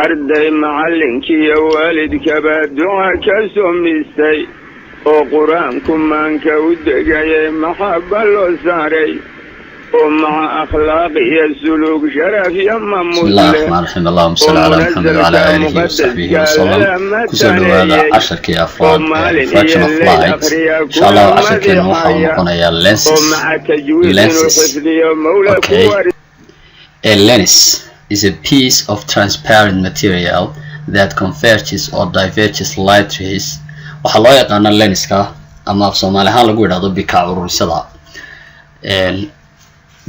أرضي معلنك يا والد كبادوها كسوميستي وقرآنكم من كودقاي محبة لوساري ومع أخلاقي السلوك شرف يما مسلم. بسم الله الرحمن الرحيم. اللهم صل على محمد وعلى آله وصحبه وسلم. كسر هذا عشر كي أفراد fraction of light. إن شاء الله عشر كي نوحى ونقنيا lenses. Okay. A lens is a piece of transparent material that converges or diverges light rays. waxaa loo yaqaana lenska ama af Soomaali ahaan lagu yiraahdo bikaac ururisada.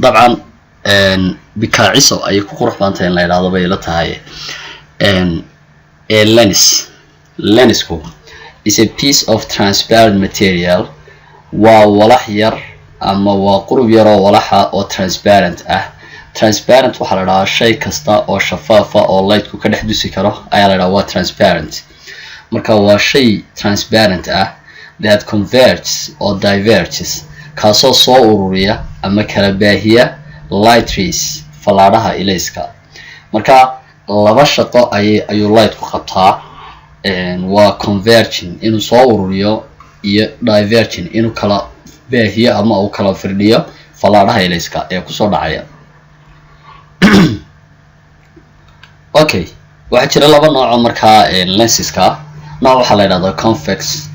dabcan bikaaciso ay ku qurux badan tahay in la yiraahdo bay la tahay. A lensku is a piece of transparent material. waa walax yar ama waa qurub yar oo walaxa oo transparent ah. transparent waxaa la dhahaa shay kasta oo shafaafa oo lightku ka dhex dusi karo ayaa la dhahaa waa transparent. marka waa shay transparent ah that converges or diverges kaasoo soo ururiya ama kala baahiya light rays falaadhaha ilayska. marka laba shaqo ayuu lightku qabtaa. waa converging inuu soo ururiyo iyo diverging inuu kala baahiyo ama uu kala firdhiyo falaadhaha ilayska ee kusoo dhacaya. okay, waxaa jira laba nooc oo markaa lenseska. nooc waxaa la yiraahdaa convex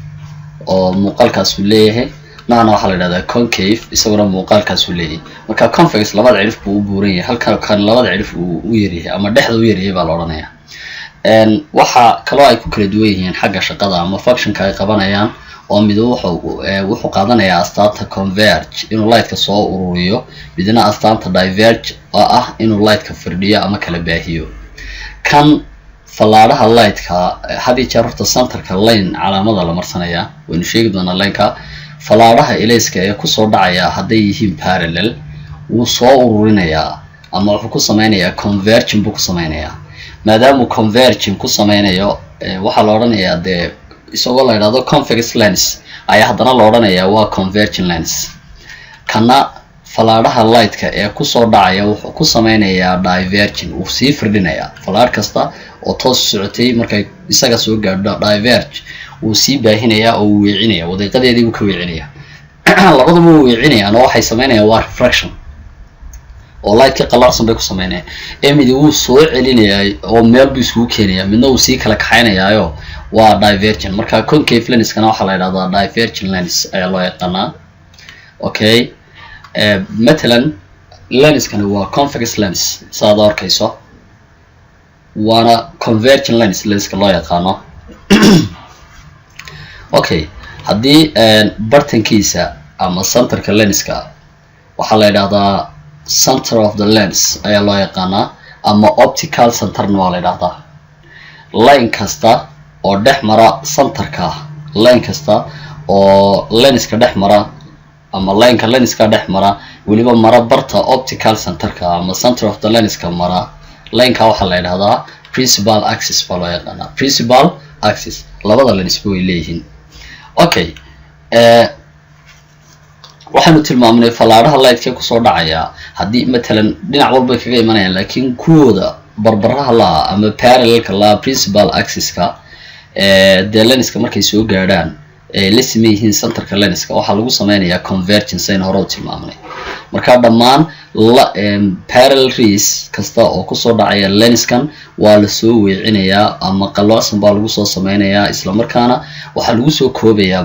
oo muuqaalkaas uu leeyahay. noocna waxaa la yiraahdaa concave isaguna muuqaalkaas uu leeyahay. marka convex labada cirif buu u buuran yahay halka kan labada cirif uu u yaryahay ama dhexda u yaryahay baa la oranayaa. waxa kaloo ay ku kala duwan yihiin xagga shaqada ama functionka ay qabanayaan oo mid wuxuu qaadanayaa astaanta converge inuu lightka soo ururiyo, midna astaanta diverge oo ah inuu lightka firdhiyo ama kala baahiyo. kan falaadhaha lightka hadii jeer horta centerka line calaamada la marsanaya waynu sheegi doonaa lineka. falaadhaha ilayska ee ku soo dhacaya haday yihiin parallel wuu soo ururinayaa ama wuxuu ku sameynayaa converging buu ku sameynayaa. maadaama converging ku sameynayo waxa la oranayaa isagoo la yiraahdo convex lens ayaa haddana la oranayaa waa converging lens. kana falaadhaha lightka ee ku soo dhacaya wuxuu ku sameynayaa diverging uu sii firdhinayaa. falaadh kasta oo toos socotay markay isaga soo gaadho diverge uu sii baahinayaa oo uu weecinaya wadiiqadeedii uu ka weecinaya. labadaba uu weecinaya oo waxay sameynayaan waa refraction oo lightka qalarsan bay ku sameynayaan. mid uu soo celinaya oo meel buu isku keenaya midna uu sii kala kaxaynayaayo waa divergent. marka concave lens kana waxa la yiraahdaa divergent lens ayaa loo yaqaanaa. okay, مثلا lens kana waa convex lens saad arkayso waana convergent lenska loo yaqaano. okay, hadii bartankiisa ama centerka lenska waxa la yiraahdaa center of the lens ayaa loo yaqaanaa ama optical center waa la yiraahdaa. line kasta oo dhex mara centerka, line kasta oo lenska dhex mara ama lineka lenska dhex mara waliba mara barta optical centerka ama center of the lenska mara lineka waxa la yiraahdaa principal axis baa loo yaqaanaa. principal axis labada lens way leeyihiin. okay, waxaanu tilmaamnay falaadhaha lightka ku soo dhacaya hadii matalan dhinac walba kaga imanayaan laakiin kuwooda barbaraha la ama parallelka la principal axis-ka lenska markay soo gaadhaan la sameeyeen centerka lenska waxa lagu sameynayaa convergence aynu hore u tilmaamnay. marka dhammaan parallel rays kasta oo ku soo dhacaya lenskan waa la soo weecinayaa ama qalloocsan baa lagu soo sameynayaa isla markaana waxa lagu soo koobayaa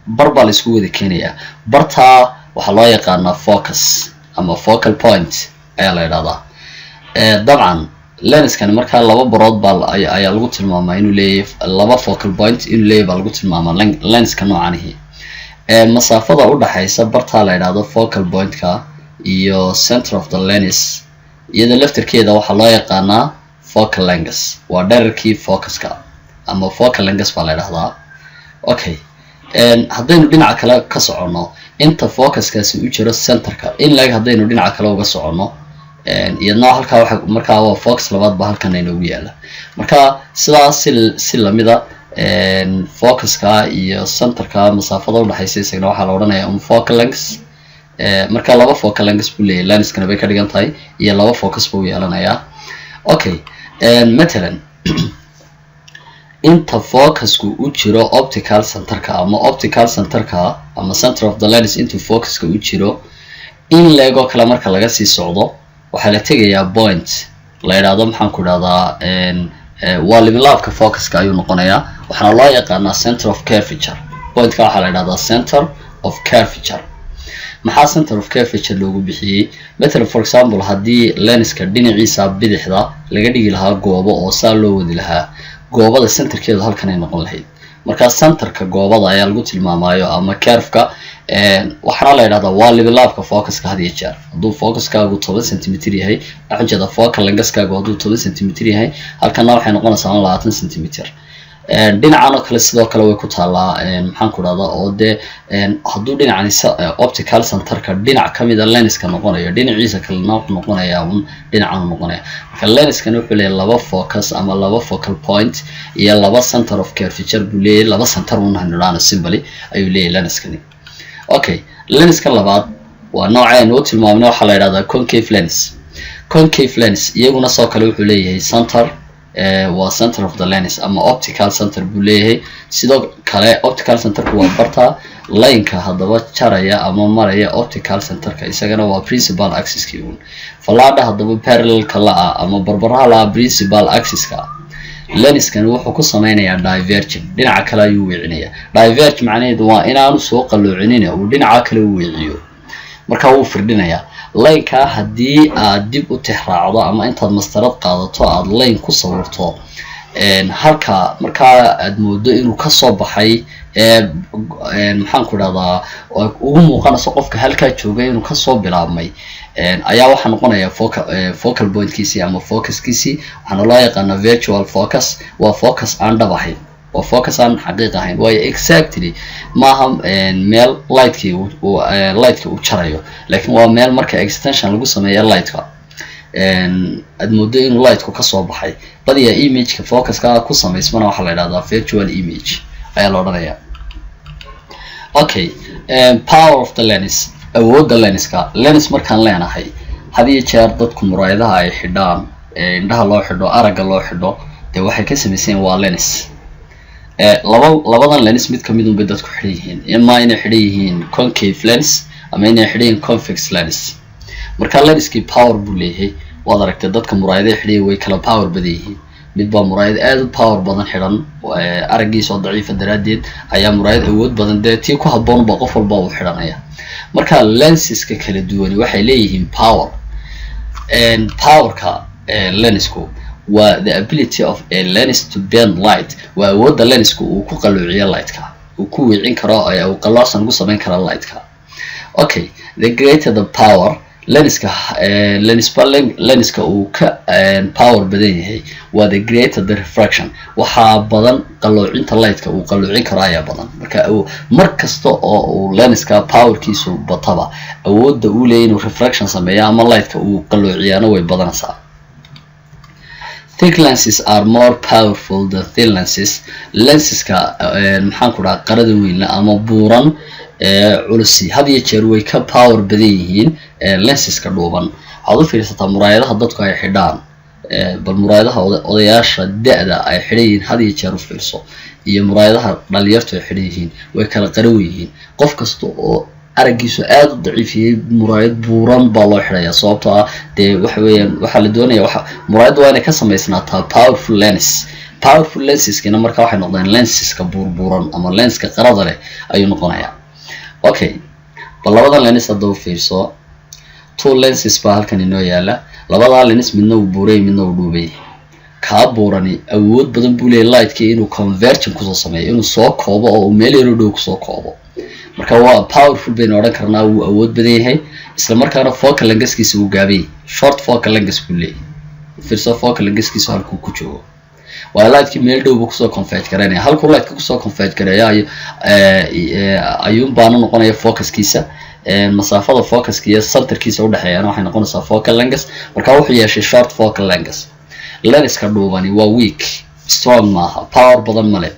bar baa la isku wada keenayaa. barta waxa loo yaqaanaa focus ama focal point ayaa la yiraahdaa. dabcan lenskan marka laba barood baa ayaa lagu tilmaamaa inuu leeyahay laba focal point inuu leeyahay baa lagu tilmaamaa lenska noocanihi. masaafada u dhaxaysa barta la yiraahdo focal point-ka iyo center of the lens iyada laftirkeeda waxa loo yaqaanaa focal length. waa dhererkii focuska ama focal length baa la yiraahdaa. okay, haddaynu dhinaca kale ka socono inta focuskaasi u jiro centerka in lag haddaynu dhinaca kale uga socono iyadna halka waxa markaa waa focus labaad ba halkan inoogu yaala. marka sidaas si lamida focuska iyo centerka masaafada u dhaxaysa isagana waxa la oranayaa focal length. marka laba focal lengths buu leeyahay lenskana bay ka dhigan tahay iyo laba focus buu yeelanayaa. okay مثلا inta focusku u jiro optical centerka ama optical centerka ama center of the lens inta focuska u jiro in leego kala marka laga sii socdo waxa la tegayaa point la yiraahdo maxaan ku dhahdaa waa laabka focuska ayuu noqonayaa waxaana loo yaqaanaa center of curvature pointka waxa la yiraahdaa center of curvature maxaa center of curvature loogu bixiyay mesela for example hadii lenska dhinaciisa bidixda laga dhigi lahaa goobo oo saa loo wadi lahaa goobada centerkeedu halkan ay noqon lahayd marka centerka goobada ayaa lagu tilmaamayo ama curve-ka waxaana la yiraahdaa waa laabka focuska had iyo jeer haduu focuskaagu 10 cm yahay ajada focal length-kaagu haduu 10 cm yahay halkana waxay noqonaysaa 20 cm dhinacan oo kale sidoo kale way ku taalaa maxaan ku dhahdaa oo de haduu dhinacan optical centerka dhinac kamid ah lenska noqonayo dhinaciisa kale noqonaya dhinacan noqonaya marka lenskan wuxuu leeyahay laba focus ama laba focal point iyo laba center of curvature buu leeyahay laba center una simply ayuu leeyahay lenskan okay lenska labaad waa nooceen oo tilmaamnay waxa la yiraahdaa concave lens iyaguna soo kale wuxuu leeyahay center waa center of the lens ama optical center buu leeyahay sidoo kale optical centerku waa barta line-ka hadaba jaraya ama maraya optical centerka isagana waa principal axis-ki uun falaadha hadaba parallel-ka la ama barbaraha la principal axis-ka lenskan wuxuu ku sameynayaa diverging dhinaca kale ayuu weecinayaa diverge macnaheedu waa inaanu soo qalloocinin oo dhinaca kale u weeciyo marka uu firdhinayaa line-ka hadii aad dib u tixraacdo ama intaad mastarad qaadato aad line ku sawirto halka marka aad moodo inuu ka soo baxay maxaan ku dhahdaa ugu muuqanayso qofka halka jooga inuu ka soo bilaabmay ayaa waxa noqonaya focal point-kiisi ama focus-kiisi waxaana loo yaqaanaa virtual focus waa focus aan dhab ahayn waa focus aan xaqiiq ahayn waayo exactly maaha meel light-ki uu jarayo laakiin waa meel marka extension lagu sameeyo light-ka aad moodo inuu light-ku ka soo baxay badiyaa image-ka focus-ka ku sameysmana waxa la yiraahdaa virtual image ayaa la odhanayaa okay power of the lens awoodda lenska lens markaan leenahay had iyo jeer dadku muraayadaha ay xidhaan indhaha loo xidho aragga loo xidho dee waxay ka sameyseen waa lens labadan lens mid kamid un bay dadku xidhan yihiin ima inay xidhan yihiin concave lens ama inay xidhan yihiin convex lens marka lenskii power buu leeyahay waad aragtay dadka muraayadaha xidhaya way kala power badan yihiin mid baa muraayad aad u power badan xidhan araggiisa oo daciifa daraadeed ayaa muraayad awood badan dee tii ku habboon ba qof walba uu xidhanaya marka lenseska kala duwan waxay leeyihiin powerka lensku waa the ability of a lens to bend light waa awoodda lensku uu ku qalloociyo light-ka uu ku weecin karo uu qalloocsan ku samayn karo light-ka okay the greater the power lenska uu ka power badan yahay waa the greater the refraction waxaa badan qalloocinta light-ka uu qalloocin karo ayaa badan marka mar kasta oo uu lenska powerkiisu bataba awoodda uu leeyahay inuu refraction sameeyo ama light-ka uu qalloociyana way badanaysaa thick lenses are more powerful than thin lenses lenseska maxaan ku dhahaa qarada weyn ama buuran culusi had iyo jeer way ka power badan yihiin lenseska dhuuban waxaad u fiirsataa muraayadaha dadku ay xidhaan bal muraayadaha odayaasha da-da ay xidhan yihiin had iyo jeer u fiirso iyo muraayadaha dhalinyartu ay xidhan yihiin way kala qaran yihiin qof kasta oo araggiisu aad u daciif yahay muraayad buuran baa loo xidhayaa sababtoo ah dee waxa weeyaan waxaa la doonayaa muraayadda waa inay ka samaysnaataa powerful lenseskiina marka waxay noqdeen lenseska buurbuuran ama lenska qarada leh ayuu noqonayaa okay bal labadan lens hadda u fiirso two lenses baa halkan inoo yaala labadaa lens midna uu buuray midna uu dhuubay kaa buurani awood badan buu leeyahay light-ki inuu conversion kusoo sameeyo inuu soo koobo oo uu meel yaro dhow kusoo koobo marka waa powerful baynu odhan karnaa wuu awood badan yahay isla markaana focal length-kiisa uu gaabay short focal length buu leeyahay fiirso focal length-kiisa halkuu ku joogo waa light-ki meel dhow buu kusoo converge garanaya halkuu light-ka kusoo converge gareeyo ayuun baana noqonaya focus-kiisa masaafada focus-ka iyo centerkiisa udhexeeyana waxay noqonaysaa focal length marka wuxuu yeeshay short focal length lenska dhuubani waa weak strong maaha power badan male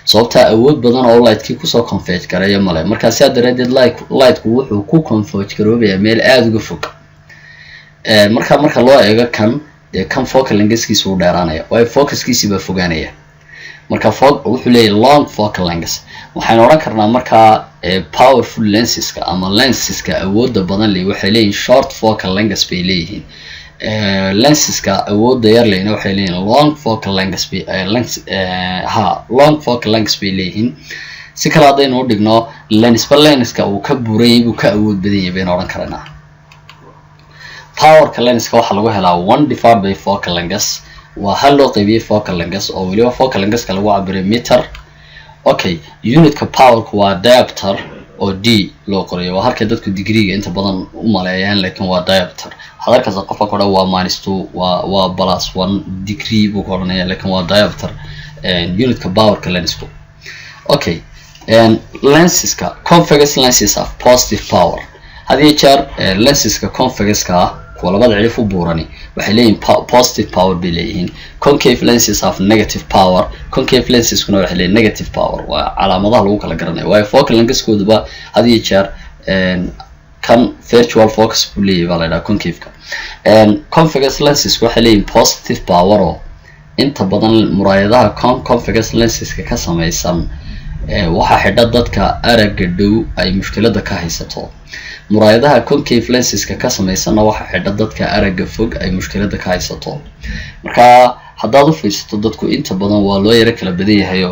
sababta awood badan oo light-kii kusoo converge gareeyo male marka sidaa daraadeed light-ku wuxuu ku converge garoobayaa meel aada uga fog marka loo eego kan dee kan focal lengthkiisa uu dheeraanaya waayo focuskiisii baa fogaanaya marka wuxuu leeyahay long focal length waxaynu odhan karnaa markaa powerful lenseska ama lenseska awooda badan leh waxay leeyihiin short focal length bay leeyihiin lenseska awooda yar lehna waxay leeyihiin long focal length long focal length bay leeyihiin si kale haddaynu u dhigno lensba lenska uu ka burayay buu ka awood badan yahay baynu odhan karanaa powerka lenska waxaa lagu helaa 1 divided by focal length waa hal loo qaybiyey focal length oo weliba focal lengthka lagu cabiray meter okay unitka powerka waa diopter oo d loo qorayo waa halka dadku degreega inta badan u maleeyaan laakiin waa diopter waxaad arkaysaa qofka ku dhaw waa -2 waa +1 degree buu ku odhanaya laakiin waa diopter unitka powerka lensku okay lenseska convex lenses have positive power hadii jeer lenseska convexka kuwa labada cirif u buurani waxay leeyihiin positive power bay leeyihiin concave lenses have negative power concave lenses kuna waxay leeyihiin negative power waa calaamadaha lagu kala garanayo waayo focal lengthkooduba hadii jeer kan virtual focus buu leeyahay baa la yidhaha concave-ka convex lenses waxay leeyihiin positive power oo inta badan muraayadaha convex lenseska ka samaysan waxaa xidha dadka aragga dhow ay mushkilada ka haysato muraayadaha concave lenseska ka samaysanna waxaa xidha dadka aragga fog ay mushkilada ka haysato marka haddaad u fiirsato dadku inta badan waa loo yaro kala badan yahayo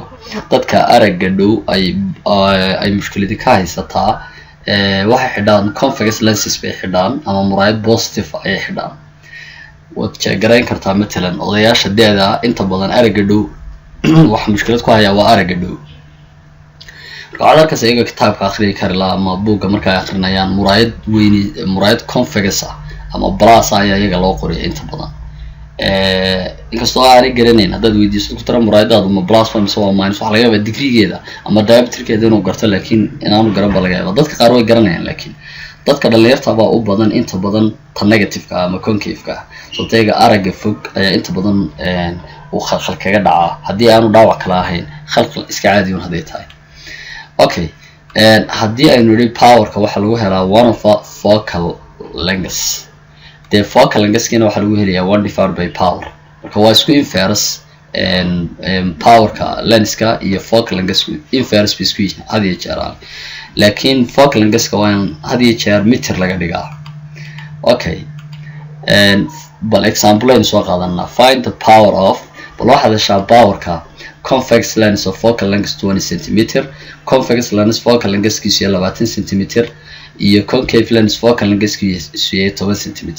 dadka aragga dhow ay mushkilada ka haysataa waxay xidhaan convex lenses bay xidhaan ama muraayad positive ayay xidhaan waad jeegarayn kartaa matalan odayaasha da-da inta badan aragga dhow waxa mushkilad ku hayaa waa aragga dhow waxaad arkaysa iyaga kitaabka akhriyi kari laha ama buugga markay akhrinayaan muraayad convex ah ama plus ayaa iyaga loo qoriya inta badan inkastoo aanay garanayn haddaad weydiiso ku tara muraayadaadu ma plus mise waa minus waxa laga yaabaa digrigeeda ama diopterkeeda inuu garto laakiin inaanu garan ba laga yaaba dadka qaar way garanayaan laakiin dadka dhalinyarta baa u badan inta badan ta negative-ka ama concave-ka sababta iyaga aragga fog ayaa inta badan uu khalkhal kaga dhacaa haddii aanu dhaawac kala ahayn khalkhal iska caadiyun hadday tahay okay haddii aynu nidhi powerka waxaa lagu helaa 1 of focal lengths dee focal lengthskina waxaa lagu helayaa 1 divided by power marka waa isku inverse powerka lenska iyo focal lengthsku inverse bay isku yihiin had iyo jeer laakiin focal lengthska waa in had iyo jeer meter laga dhigaa okay bal example aynu soo qaadanaa find the power of bal waxaad heshaa powerka convex lens of focal length 20 cm convex lens focal lengthkiisu yahay 20 cm iyo concave lens focal lengthkiisu yahay 10 cm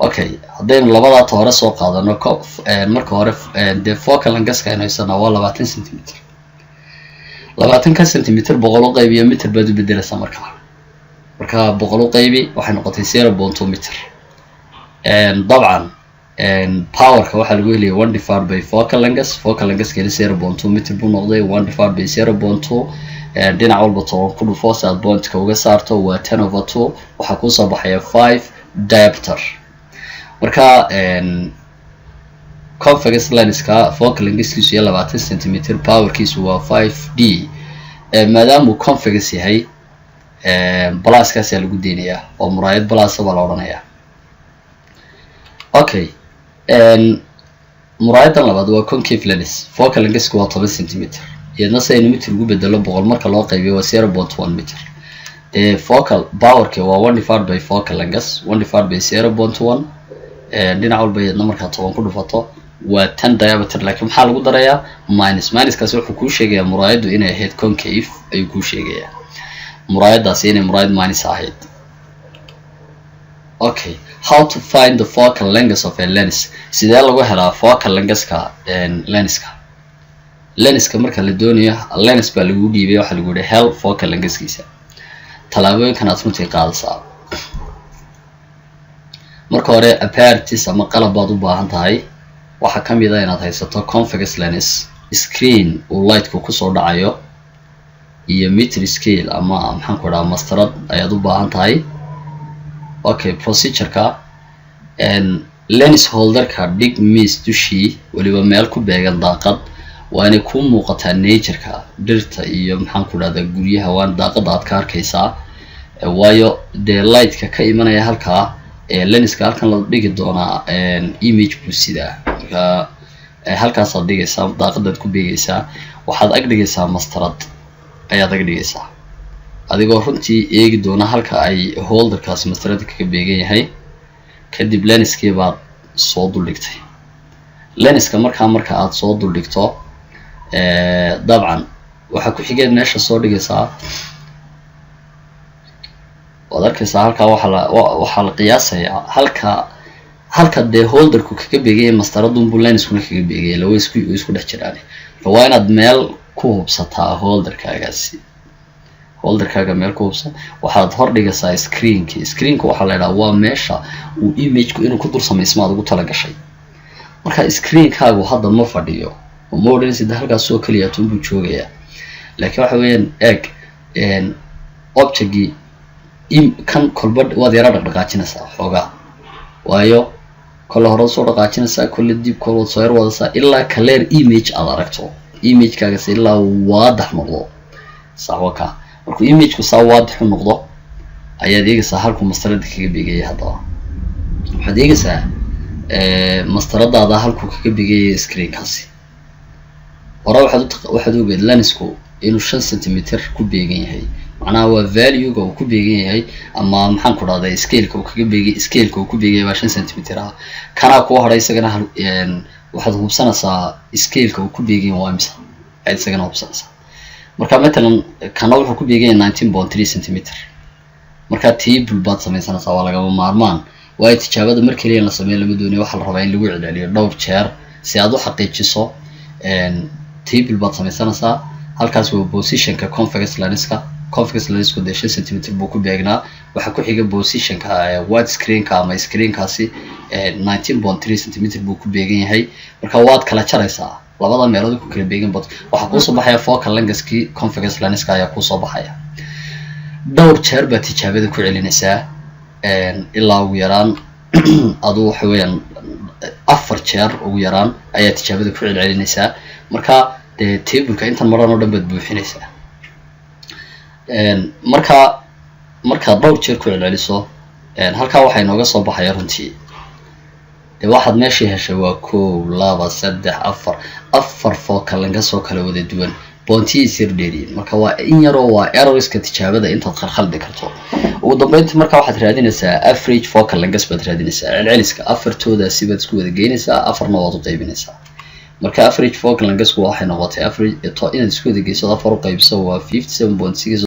okay haddaynu labadaas hore soo qaadano marka hore de focal lengthka aynu haysanaa waa 20 cm 20 cm boqol u qaybiyo meter baad u bedelaysaa marka boqol u qaybi waxay noqotay 0.2 meter dabcan powerka waxaa lagu heliyay 1 divided by focal length keena 0.2 meter buu noqday 1 divided by 0.2 dhinac walba toban ku dhufo si aad pointka uga saarto waa 10/2 waxaa kusoo baxaya 5 diopter marka convex lenska focal lengthkiisu yahay 20 cm powerkiisu waa 5d maadaama uu convex yahay pluskaasaa lagu deynayaa oo muraayad plus baa la odhanayaa okay muraayadan labaad waa concave lens focal lengthku waa 10 cm iyadna si aynu meter ugu bedelo boqol marka loo qaybiyo waa 0.1 meter focal powerka waa 1 divided by focal length 1 divided by 0.1 dhinac walba iyadna markaa 10 ku dhufato waa 10 diameter laakiin maxaa lagu darayaa minuskaasi wuxuu kuu sheegayaa muraayadu inay ahayd concave ayuu kuu sheegayaa muraayadaasi inay muraayad minus ahayd okay how to find the focal length of a lens sidee lagu helaa focal lengthka lenska marka la doonayo lens baa lagu dhiibay waxa lagu yiri hel focal lengthkiisa talaabooyinkan aad runtii qaadaysaa marka hore apparatus ama qalab baad u baahan tahay waxa kamid ah inaad haysato convex lens screen oo lightku ku soo dhacayo iyo meter scale ama maxaan ku dhahaa mastarad ayaad u baahan tahay okay procedure-ka lens holder-ka dhig miis dushii waliba meel ku beegan daaqad waa inay ku muuqataa nature-ka dhirta iyo maxaan ku dhahdaa guryaha waan daaqada aad ka arkaysaa waayo dee light-ka ka imanaya halkaa lenska halkan la dhigi doonaa image buu sidaa. Marka halkaas aad dhigaysaa daaqadaad ku beegaysaa, waxaad ag dhigaysaa mastarad ayaad ag dhigaysaa adigoo runtii eegi doona halka ay holderkaasi mastarada kaga beegan yahay. kadib lenskii baad soo duldhigtay. lenska marka aad soo duldhigto dabcan waxaa ku xigeen meesha soo dhigaysaa, waad arkaysaa halkaa waxaa la qiyaasayaa halka dee holderku kaga beegaya mastaradunbu lenskuna kaga beegaya, lawa isku dhex jiraan. waa inaad meel ku hubsataa holderkaaga meel ku hubsan. waxaad hor dhigaysaa screenka waxaa la idhaha waa meesha uu imageku inuu ku dul samaysmaad ugu talagashay. marka screenkaagu hadda ma fadhiyo ma odhanaysid halkaas soo keliya tunbuu joogayaa, laakiin waxa weeyaan eeg objectgii kan kolba waad yara dhaqdhaqaajinaysaa xoogaa, waayo kolle hore soo dhaqaajinaysaa, kolle dib kolle soo yar wadaysaa ilaa clear image aad aragto. imagekaagasi ilaa waadax noqdo saawaka. markuu imageku saa waadax u noqdo ayaad eegaysaa halkuu mastarada kaga beegaya. haddaba waxaad eegaysaa mastaradaada halkuu kaga beegaya screenkaasi. hore waxaad ogeed lensku inuu 5 centimeter ku beegan yahay, macnaha waa valuega uu ku beegan yahay ama maxaan ku dhahday scaleka uu kaga beegay, scaleka uu ku beegay waa 5 centimeter ah. kana ku horay isagana waxaad hubsanaysaa scaleka uu ku beegan yahay waa imisa aad isagana hubsanaysaa. marka matalan kana wuxuu ku beegan yahay 19.3 centimeter. marka table baad samaysanaysaa, waa lagama maarmaan. waayo tijaabada mar kaliya la sameeyo lama doonayo, waxaa la rabaa in lagu celceliyo dhowr jeer si aad u xaqiijiso. table baad samaysanaysaa, halkaas waa positionka convex lenska. convex lensku dee 5 centimeter buu ku beegnaa. waxaa ku xiga positionka wide screenka ama screenkaasi 19.3 centimeter buu ku beegan yahay. marka waad kala jaraysaa labada meelood ku kala beegan bad waxaa kuu soo baxaya focal lengthkii convex lenska ayaa kuu soo baxaya. dhowr jeer baad tijaabada ku celinaysaa ilaa ugu yaraan aduu waxa weeyaan 4 jeer ugu yaraan ayaa tijaabada ku celcelinaysaa. marka dee tableka intan maran oo dhan baad buuxinaysaa. markaad dhowr jeer ku celceliso halkaa waxaa inooga soo baxaya runtii dee waxaad meeshii heshay waa 1 2 3 4 focal lengths oo kala wada duwan, boontihiis yar dheeriyin. marka waa in yaroo waa errorska tijaabada intaad khalkhaldi karto. ugu dambeyntii marka waxaad raadinaysaa average focal lengths baad raadinaysaa. celceliska afartoodaasi baad isku wada geynaysaa, afarna waad u qaybinaysaa. marka average focal lengths waxay noqotay average inaad isku wada geyso 4 u qaybso waa 57.6